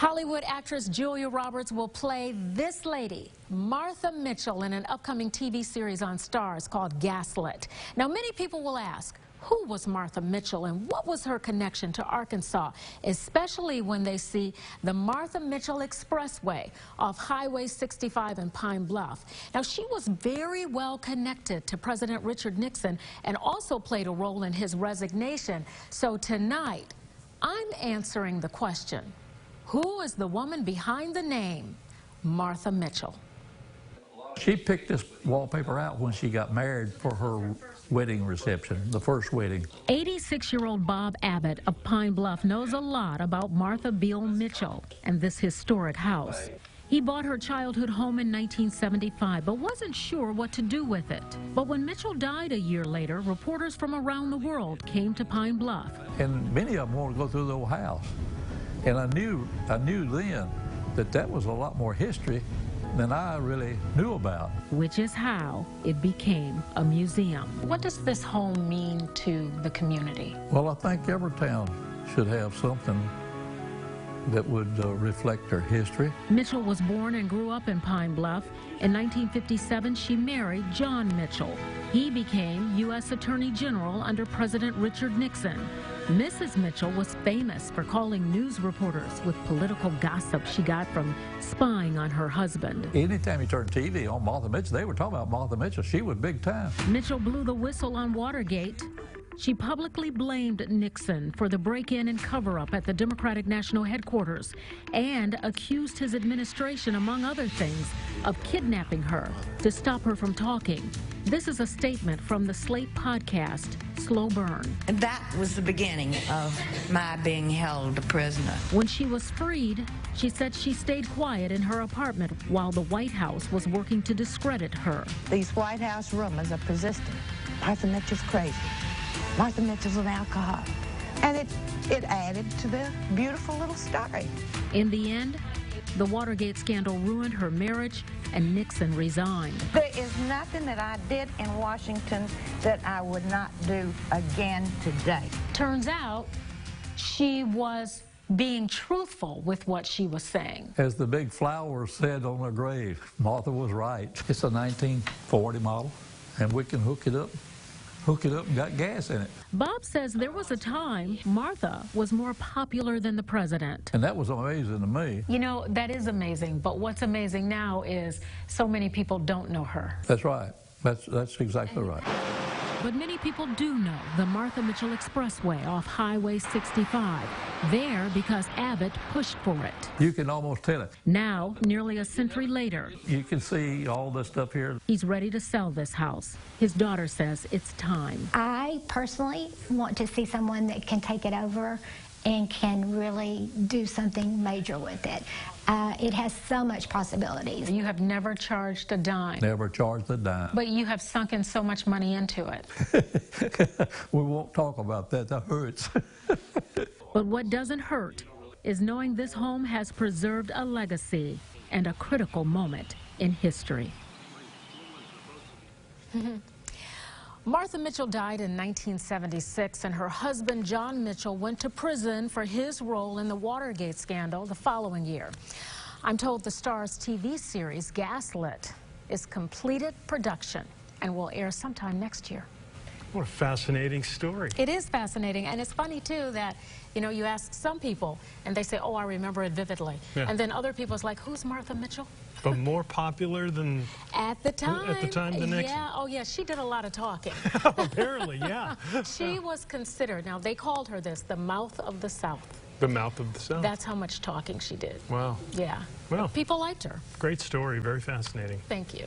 Hollywood actress Julia Roberts will play this lady, Martha Mitchell, in an upcoming TV series on Starz called Gaslit. Now, many people will ask, who was Martha Mitchell and what was her connection to Arkansas, especially when they see the Martha Mitchell Expressway off Highway 65 in Pine Bluff. Now, she was very well connected to President Richard Nixon and also played a role in his resignation. So tonight, I'm answering the question, who is the woman behind the name Martha Mitchell? She picked this wallpaper out when she got married for her wedding reception, the first wedding. 86-year-old Bob Abbott of Pine Bluff knows a lot about Martha Beale Mitchell and this historic house. He bought her childhood home in 1975, but wasn't sure what to do with it. But when Mitchell died a year later, reporters from around the world came to Pine Bluff. And many of them wanted to go through the old house. And I knew then that was a lot more history than I really knew about. Which is how it became a museum. What does this home mean to the community? Well, I think every town should have something that would reflect their history. Mitchell was born and grew up in Pine Bluff. In 1957, she married John Mitchell. He became U.S. Attorney General under President Richard Nixon. Mrs. Mitchell was famous for calling news reporters with political gossip she got from spying on her husband. Anytime you turned TV on Martha Mitchell, they were talking about Martha Mitchell. She was big time. Mitchell blew the whistle on Watergate. She publicly blamed Nixon for the break-in and cover-up at the Democratic National Headquarters and accused his administration, among other things, of kidnapping her to stop her from talking. This is a statement from the Slate podcast, Slow Burn. And that was the beginning of my being held a prisoner. When she was freed, she said she stayed quiet in her apartment while the White House was working to discredit her. These White House rumors are persistent. Martha Mitchell's crazy. Martha Mitchell's an alcoholic. And it added to the beautiful little story. In the end, the Watergate scandal ruined her marriage and Nixon resigned. There is nothing that I did in Washington that I would not do again today. Turns out she was being truthful with what she was saying. As the big flower said on her grave, Martha was right. It's a 1940 model, and we can hook it up and got gas in it. Bob says there was a time Martha was more popular than the president. And that was amazing to me. You know, that is amazing, but what's amazing now is so many people don't know her. That's right. That's exactly right. But many people do know the Martha Mitchell Expressway off Highway 65. There because Abbott pushed for it. You can almost tell it. Now, nearly a century later, you can see all this stuff here. He's ready to sell this house. His daughter says it's time. I personally want to see someone that can take it over and can really do something major with it. It has so much possibilities. You have never charged a dime. Never charged a dime. But you have sunk in so much money into it. We won't talk about that. That hurts. But what doesn't hurt is knowing this home has preserved a legacy and a critical moment in history. Martha Mitchell died in 1976, and her husband, John Mitchell, went to prison for his role in the Watergate scandal the following year. I'm told the Starz TV series, Gaslit, is completed production and will air sometime next year. What a fascinating story. It is fascinating, and it's funny, too, that, you know, you ask some people, and they say, oh, I remember it vividly. Yeah. And then other people, it's like, who's Martha Mitchell? But more popular than... At the time, the next... Yeah, oh, yeah, she did a lot of talking. Apparently, yeah. She was considered, now, they called her this, the mouth of the South. The mouth of the South. That's how much talking she did. Wow. Yeah. Well, people liked her. Great story, very fascinating. Thank you.